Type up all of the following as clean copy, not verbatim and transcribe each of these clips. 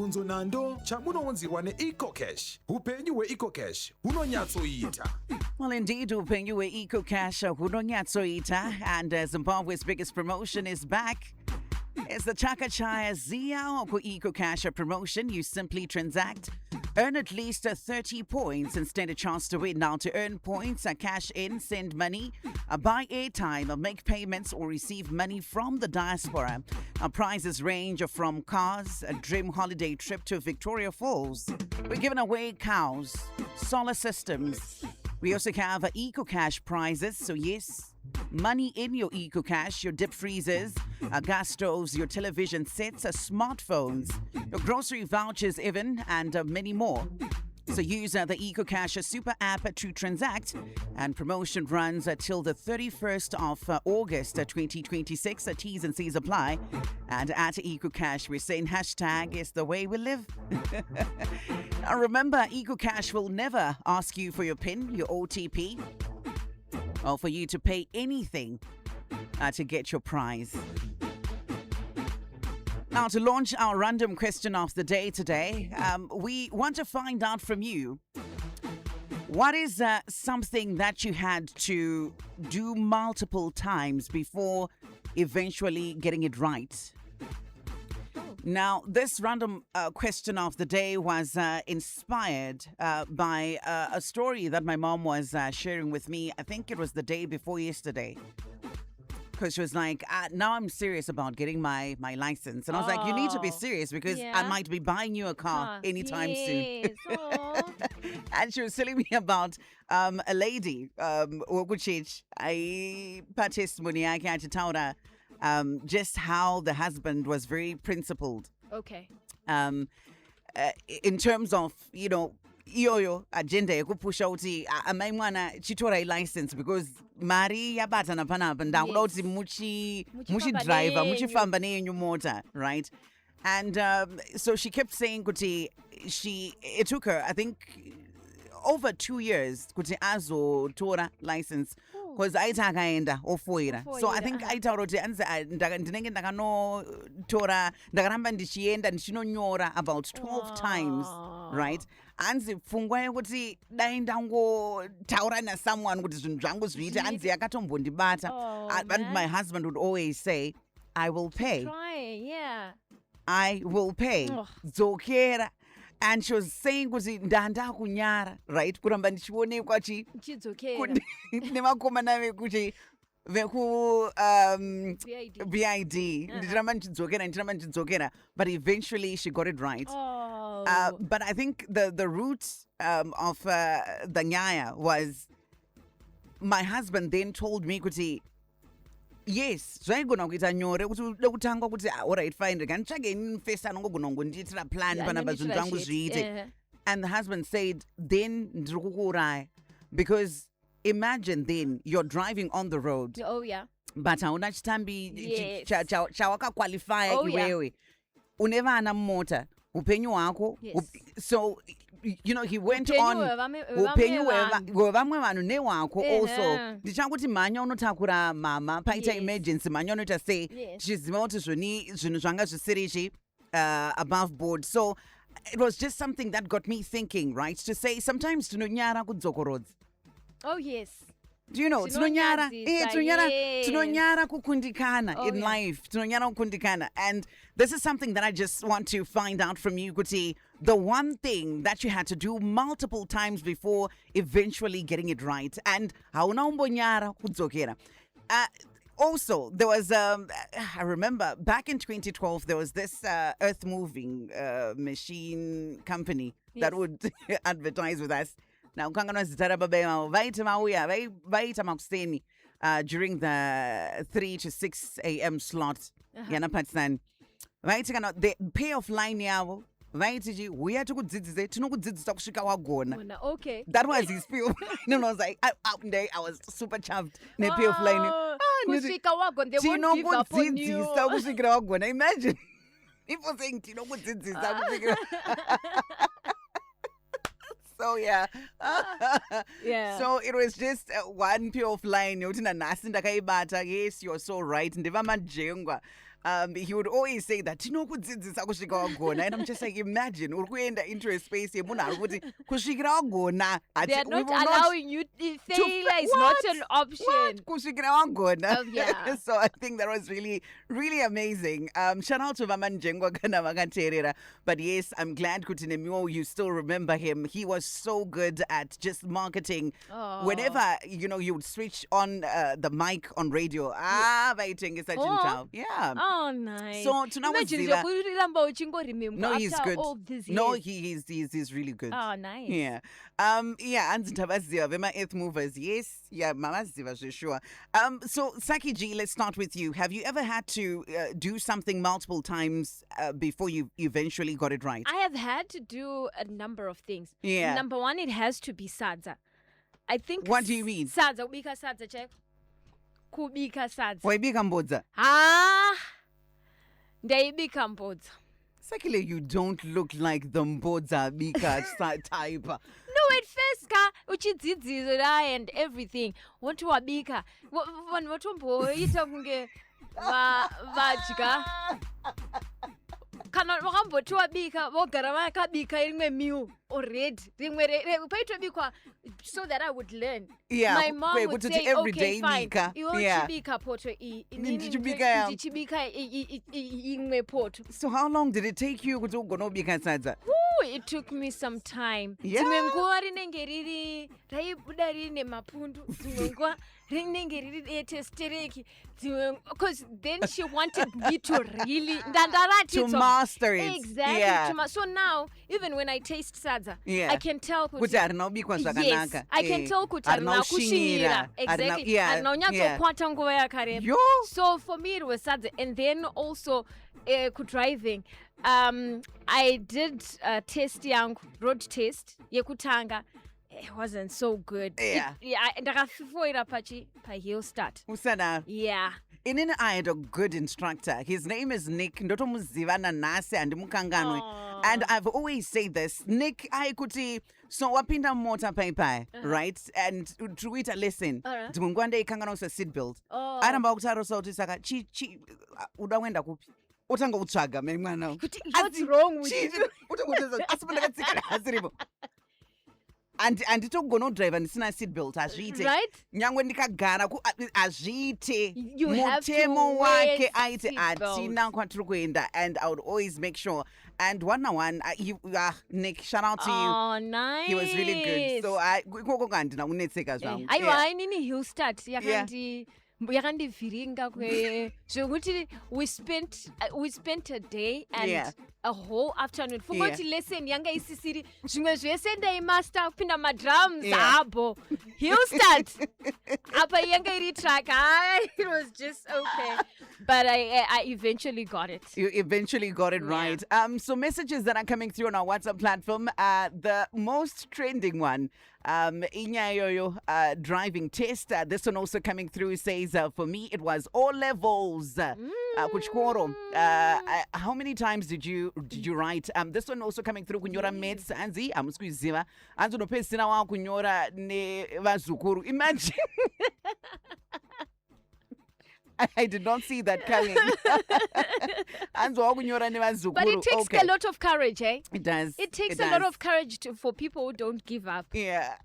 Unzo nando chamunowonzirwa ne-EcoCash. Upenyu we-EcoCash hunonyatsoita. Well, indeed, upenyu we-EcoCash hunonyatsoita, and Zimbabwe's biggest promotion is back. It's the Chaka Chaya Zia EcoCash promotion. You simply transact, earn at least 30 points, and stand a chance to win. Now, to earn points, cash in, send money, buy airtime, make payments, or receive money from the diaspora. Prizes range from cars, a dream holiday trip to Victoria Falls. We're giving away cows, solar systems. We also have EcoCash prizes. So yes, money in your EcoCash, your deep freezers, gas stoves, your television sets, smartphones, your grocery vouchers even, and many more. So use the EcoCash Super App to transact, and promotion runs till the 31st of August 2026. T's and C's apply. And at EcoCash, we're saying hashtag is the way we live. Now remember, EcoCash will never ask you for your PIN, your OTP, or for you to pay anything to get your prize. Now, to launch our random question of the day today, we want to find out from you, what is something that you had to do multiple times before eventually getting it right? Now, this random question of the day was inspired by a story that my mom was sharing with me. I think it was the day before yesterday. Because she was like, now I'm serious about getting my license. And I was like, you need to be serious because I might be buying you a car anytime soon. And she was telling me about a lady, which I testimony just how the husband was very principled. Okay. In terms of, iyoyo agenda yekupusha kuti amai mwana chitora license because mari yabata napanapa ndakuda kuti muchidriver muchifamba neyenyu mota, right? And so she kept saying kuti it took her, I think, over 2 years kuti azotora license because aita akaenda ofoira. So I think aitaura kuti ndinenge ndakanotora ndakaramba ndichienda ndichinonyora about 12 times, right? Anzi pfungwa yekuti dai ndangotaura nasomeone kuti zvinhu zvangu zviite, anzi yakatombondibata. And my husband would always say, I will pay. Try, yeah. I will pay. Dzokera. And she was saying kuti ndanda kunyara, right? Kuramba ndichionekwa nemakomana vekuti veku BID ndichiramba ndichidzokera, but eventually she got it right. But I think the root of the nyaya was my husband then told me kuti yes, zvaigona kuita nyore kuti ude kutangwa kuti alright fine ndikanitsvage inini first anongogona kungondiitira plan panapa zvinhu zvangu zviite. And the husband said then ndiri kukuuraya because imagine then you're driving on the road. Oh yeah. But hauna chitambi chawakaqualifya iwewe, une vana mumota, upenyu hwako. So he went on upenyu hwevamwe vanhu nehwako also. Ndichakuti mhanya unotakura mama paita emergency, mhanya unoita sei tichiziva kuti zvinhu zvanga zvisirichi above board. So it was just something that got me thinking, right, to say sometimes tinonyara kudzokorodza. Oh yes. Do you know, tinonyara kukundikana in life. Tinonyara kukundikana. And this is something that I just want to find out from you, Kuti. The one thing that you had to do multiple times before eventually getting it right. And hauna umbonyara kudzokera. Also, there was, I remember back in 2012, there was this earth moving machine company that would advertise with us. Now, vaita makuseni during the 3 to 6 a.m. slot. The payoff line yavo. We had to go wagona. Okay. That was his payoff line. I was like, I was super chuffed. Payoff line. Kusvika wagona, they won't give up on you. Imagine. People saying, So yeah. So it was just one payoff line. Yes, you're so right. he would always say that, tinokudzidzisa kusvika wagona. And I'm just like, imagine, uri kuenda into a space yemunhu ari kuti kusvikira wagona. They're not allowing you. Failure is not an option. Kusvikira wagona. Oh, yeah. So I think that was really, really amazing. Shout out to Mama Njengwa kana vakateerera. But yes, I'm glad kuti nemiwo you still remember him. He was so good at just marketing. Oh. Whenever, you would switch on the mic on radio. Vaitengesa chinchau. Yeah. Oh, nice. So Imagine no, he's good. all these years. No, he's really good. Oh, nice. Yeah. Anzi ndavaziva vema Earth Movers. Yes. Yeah, mamaziva for sure. So Saki G, let's start with you. Have you ever had to do something multiple times before you eventually got it right? I have had to do a number of things. Yeah. Number one, it has to be sadza. I think. What do you mean? Sadza, ubika sadza, check. Kubika sadza. Waibika mbodza. Ndaibika mbodza. Sakile, you don't look like the mbodza bika type. No, at first ka uchidzidziro and everything. Want to wabika. Vanhu vatomboita kunge vadya. Kana vakamboti wabika vogara vakabika rimwe meal already. Paitobikwa so that I would learn. Yeah. My mom would say, okay, fine. Bika. Yeah. Iwochibika poto Ndichibika imwe poto. So how long did it take you kuti ugonobika sadza? It took me some time. Yeah. Dzimwe nguva rinenge riri raibuda rine mapundu. Dzimwe nguva rinenge riri dete stereki. Because then she wanted me to really to master it. Exactly. Yeah. So now, even when I taste sadza, yeah. I can tell kuti harinobikwa zvakanaka. Yes, I can tell kuti harina kushinyira. Exactly. Harina unyatsokwata nguva yakareba. So for me it was sadza. And then also driving. I did a test road test yekutanga. It wasn't so good. Yeah. Ndakafoira pa hill start. Usana. Yeah. Inini I had a good instructor. His name is Nick. Ndotomuzivana nase andimukanganwe. And I've always said this. Nick, kuti so wapinda mota pai, right? And truita listen. Dzimungwande ikangana usa seat belt. Aramba kutaro sauti saka chi udawenda kupi. Utanga utsvaga mwana. What's wrong with you? Anditogona driver ndisina seat belt azviite. Right? Nyangwe ndikagara azviite. Mutemo wake aite atina kwatiri kuenda, and I would always make sure. And one Nick, shout out to you. Oh, nice. He was really good. So ikoko kandina unetseka zvangu. Aiwa inini hill start yakandivhiringa zvokuti we spent a day and a whole afternoon. Fungoti lesson yanga isisiri zvimwe zvese ndaimaster kupinda madrums abo. Hill start. Apa yanga iri track. It was just okay. But I eventually got it. You eventually got it right. So messages that are coming through on our WhatsApp platform, the most trending one, Inyayoyo driving test. This one also coming through says, for me, it was all levels. Kuchikoro. How many times did you write? This one also coming through kunyora maths. Anzi, amuskuiziva. Anzi no pesina wa kunyora ne vazukuru. Imagine. I did not see that coming. But it takes a lot of courage, eh? It does. It takes a lot of courage for people who don't give up. Yeah.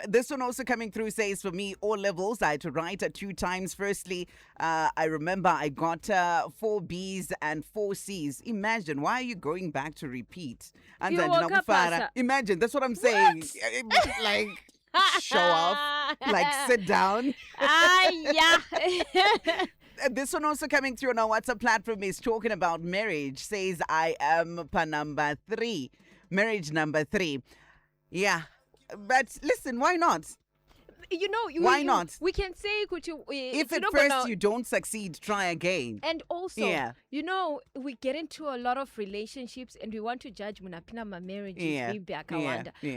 This one also coming through says, for me, all levels, I had to write 2 times. Firstly, I remember I got 4 B's and 4 C's. Imagine, why are you going back to repeat? Imagine, that's what I'm saying. Like... show off, like sit down. Yeah. This one also coming through on our WhatsApp platform is talking about marriage. Says, I am number 3. Marriage number 3. Yeah. But listen, why not? Why not? We can say, if at first you don't succeed, try again. And also, we get into a lot of relationships and we want to judge munapina ma marriages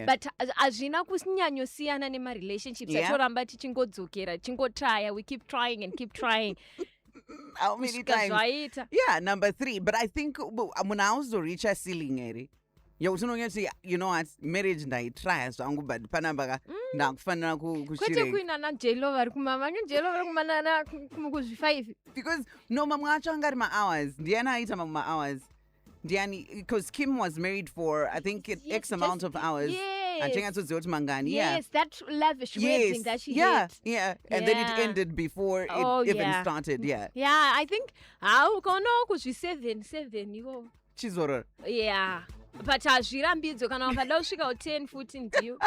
but azvina kusinyanyosiyana nema relationships atoramba tichingodzokera tichingotraya, we keep trying and keep trying. How many times? Yeah, number 3. But I think munauzo reach a ceiling eri. yekuti unonyati you know what marriage ndaitrya zvangu but panapa ndakufanira kwete kushireka kuina najelo vari kumama njelo vari kumanana kuzvi5 because no mamwe acho anga ari ma-hours ndiani aita mamwe ma-hours ndiani because Kim was married for I think x amount of hours achingatsoziva kuti mangani yes that lavish wedding that she had and then it ended before it even started yeah I think ukaona kuzvi7 iko chizorora but hazvirambidzo kana ukada kusvika 10 futi ndiyo.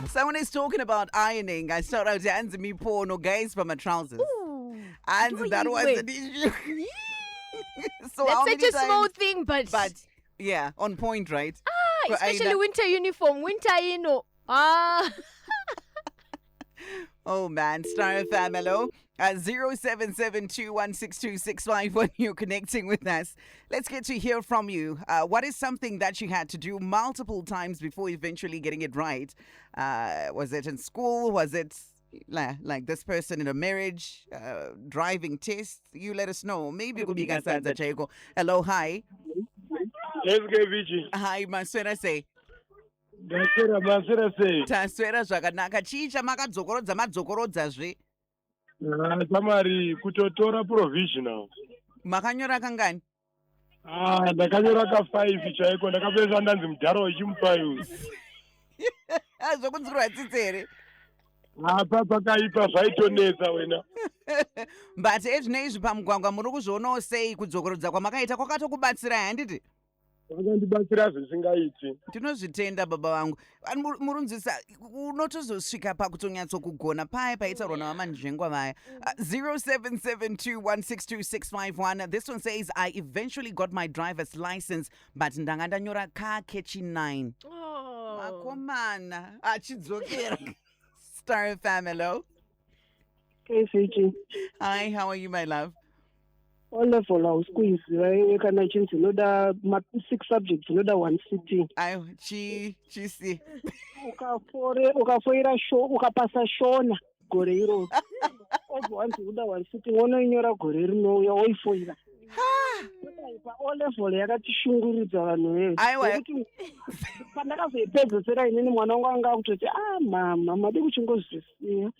Someone is talking about ironing. I started out hands me porno guys from my trousers. And that was an issue. So that's such a small thing, but yeah, on point, right? Especially winter uniform, winter Oh man, Star FM, hello. 0772162651 when you're connecting with us. Let's get to hear from you. What is something that you had to do multiple times before eventually getting it right? Was it in school? Was it like this person in a marriage? Driving test? You let us know. Maybe it could be Gasanza Chaiko. Hello, hi. Let's get Vici. Hi, Maswera say. Maswera say. Taswera zvakanaka. Chicha madzokorodzazve. Samari kutotora provisional. Makanyora kangani? Ndakanyora ka5 chaiko ndakapedza ndanzi mudharo wechimupayo. Zvokunzwirwa tsitsi here. Pakaipa zvaitonetsa wena. But ezvinezvi pamugwagwa muri kuzvionawo sei kudzokorodza kwamakaita kwakatokubatsira handiti? Vakandibatsira zvisingaiti. Ndinozvitenda baba vangu. Murunzisa unotozosvika pakutonyatsokugona paya paitaurwa navamanjengwa vaya. 0772162651. This one says I eventually got my driver's license but ndanga ndanyora car catchy 9. Akomana achidzokera. Star family. Hey, Fiji. Hi, how are you, my love? All level I was squeeze. I can change another 6 subjects, another 1 sitting. She see. Ukafoira show, ukapasa shona gore iro. Once another 1 sitting, nyora gore rino ya oifoira. All level yakatishunguridza vanhu vedu. Aiwa. Pandakazopedzesera inini mwana wangu anga kutoti mama made kuchingozvisiya.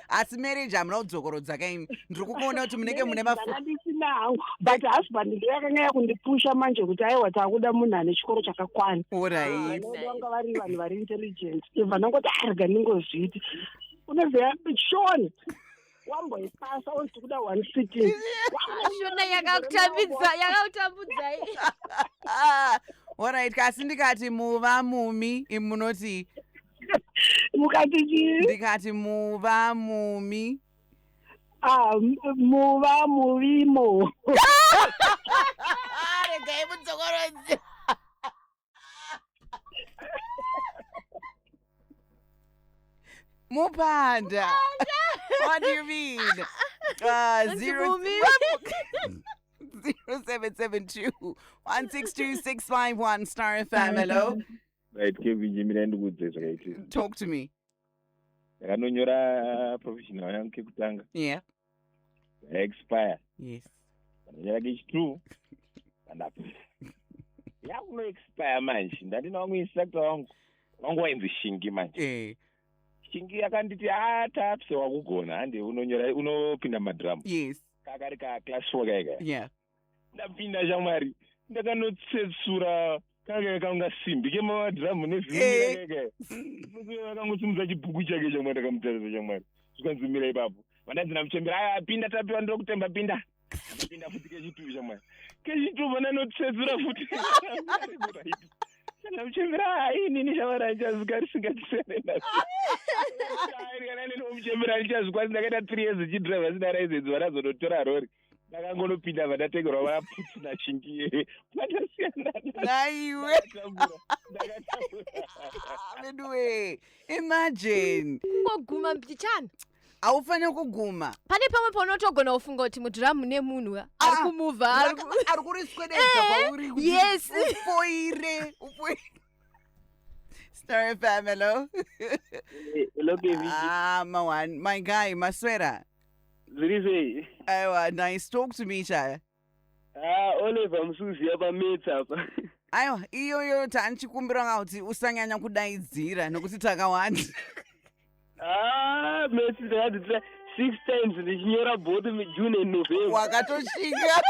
Asi marriage hamuna kudzokorodza kaimi. Ndiri kukuona kuti munenge mune ndisina hangu but husband ndiye akanga yakundipusha manje kuti aiwa takuda munhu ane chikoro chakakwana. Alright. Vanga vari vanhu vari intelligent. Vanongoti arga ningozviti. Unoziva shoni. Wamboipasa onti kuda 1 sitting. Shona yakakutambudza. Alright, kasi ndikati muva mumi imunoti. Mukati chii? Ndikati muva mumi. Muva muvimo. Regai mudzokorodzi. Mupanda. What do you mean? 0772162651 Star FM. Hello. Right, Kevin, ndikudze Talk to me. Ndakanonyora professional yangu kekutanga. Yeah. Expire. Yes. Ndanyora ke2. Andapo. Yakuno expire manje. Ndandina wangu instructor wangu wainzi Shingi manje. Shingi yakanditi tapse wakugona hande unonyora unopinda madrum. Yes. Kakari ka class 4 kaika. Yeah. Ndapinda shamwari. Ndakanotsetsura kanga kaunga simbi kemadrum nezvimira kaika. Akangosimudza chibhuku chake chamwari ndakamutaridza chamwari. Zvikanzimira ipapo. Vandanzina muchembera pinda tapiwa ndokutemba pinda. Pinda futi kechituvi chamwari. Kechituvi vananotsetsura futi. Muchembera inini shamwari andichazuka risingatisendenda. Muchembera andichazuka ndakaita 3 years chidrive asina license vanazonotora rori. Ndakangonopinda vandategerwa vaputi nachingiye. Vandasiyana. Naiwe. Anyway, imagine. Kuguma mpichana. Aufane kuguma. Pane pamwe panotogona kufunga kuti mudhiramu nemunhu ari kumuvha ari kuriswededza kwauri kuti yes ufoire. Star FM, hello. Hello, baby. My guy, Maswera. Zviri sei? Aiwa, nice. Talk to me, Chaya. Oliver Msuzi apaMets apa. Aiwa, iyoyo tanchikumbira kuti usanyanya kudaidzira nokuti takawanda. Mets ndakadzidza 6 times ndichinyora both June and November. Wakatoshinga.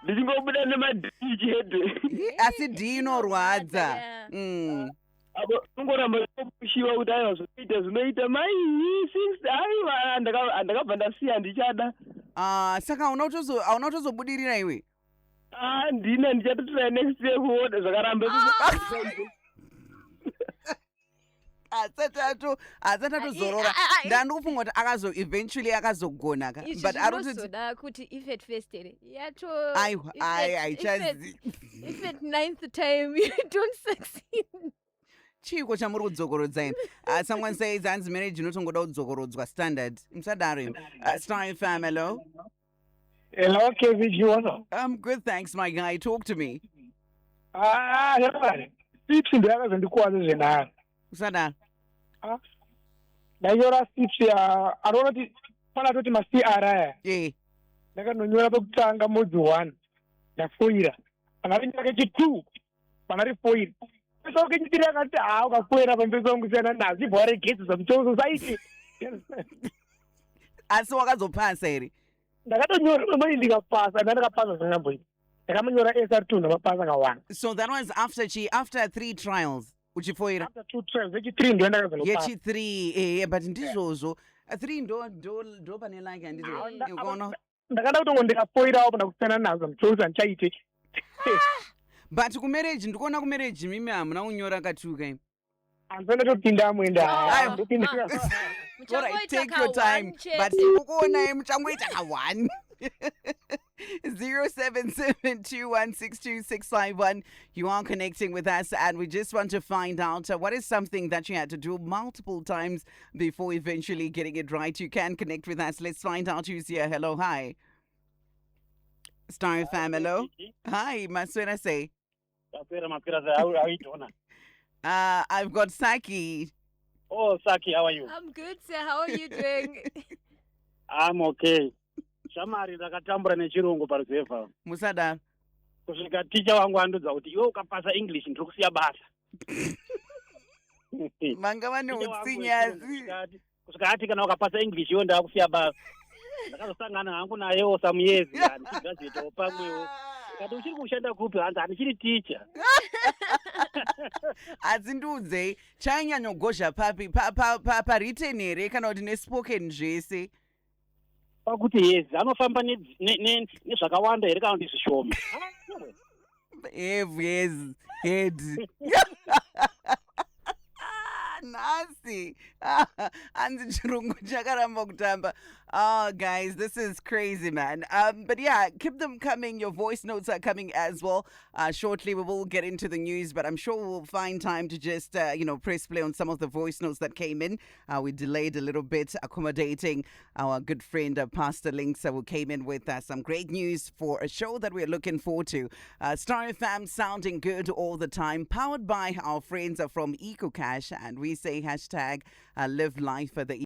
Ndichingobuda nemadhii chete. Asi dhii inorwadza. Apo ungoramba kushiwa kuti aiwa zvoita zvinoita mai 6 aiwa ndakabva ndasiya ndichada. Saka hauna kutozobudirira iwe? Ndina ndichatotry next year kuona zvakaramba. Asatozorora. Ndandikufunga kuti eventually akazogona ka. Izvi But zvinozoda kuti ifet first here. Aiwa, haichazi. If at 9th time you don't succeed. Chiko chamuri kudzokorodza imi. Someone says hanzi marriage inotongoda kudzokorodzwa standard. Musadaro imi. Star FM, hello. Hello, KVG. I'm good, thanks, my guy. Talk to me. Tips ndakazondikuwadza zvenharo. Musadaro. Ndanyora tips anoona kuti pana toti ma-CR aya. Ndakanonyora pekutanga modzi 1 ndafoira. Panari nyaka chi2 panari foira. Só que a gente teria que algo fora para pessoa que você não se fora que isso só society. Asi wakazopasa here. Ndakatonyora manje ndikapasa ndakapasa zvakamboi. Ndakamanyora SR2 ndakapasa ka1. So that was after 3 trials. Uchifoira. After 2 trials, yechi3 ndo ndakazopasa. Yechi3 but ndizvozvo 3 ndo pane like handizvo. Ukaona ndakada kutongo ndikafoira apo ndakusiyana nazo mchozi anchaite. But kumarriage ndikuona kumarriage mimi hamuna kunyora katuka imi. Anzenda topinda mwenda. Alright, take your time. But ukuona muchangoita ka1. 0772162651. You are connecting with us and we just want to find out what is something that you had to do multiple times before eventually getting it right. You can connect with us. Let's find out who's here. Hello, hi. Star FM, hello. Hi, Maswera say. I've got Saki. Oh, Saki, how are you? I'm good, sir. How are you doing? I'm okay. Shamari ndakatambura nechirungu paruzefa. Musada. Kusvika ticha wangu andudza kuti iwe ukapasa English ndiri kusiya basa. Manga vane utsinyazi. Kusvika ati kana ukapasa English iwe ndakusiya basa. Ndakazosangana hangu nayewo samuyezi yani tigazeto pamwewo. Kati uchiri kushanda kupi hanzi handichiri teacher. Azindudzei chainyanya kugozha papi written here kana kuti nespoken zvese. Pakuti yes anofamba nezvakawanda here kana kuti zvishoma. Yes, head. Nasi. Anzi chirungu chakaramba kutamba. Oh, guys, this is crazy, man. But yeah, keep them coming. Your voice notes are coming as well. Shortly, we will get into the news, but I'm sure we'll find time to just, press play on some of the voice notes that came in. We delayed a little bit, accommodating our good friend, Pastor Links, who came in with some great news for a show that we're looking forward to. Star FM sounding good all the time, powered by our friends from EcoCash, and we say hashtag live life for the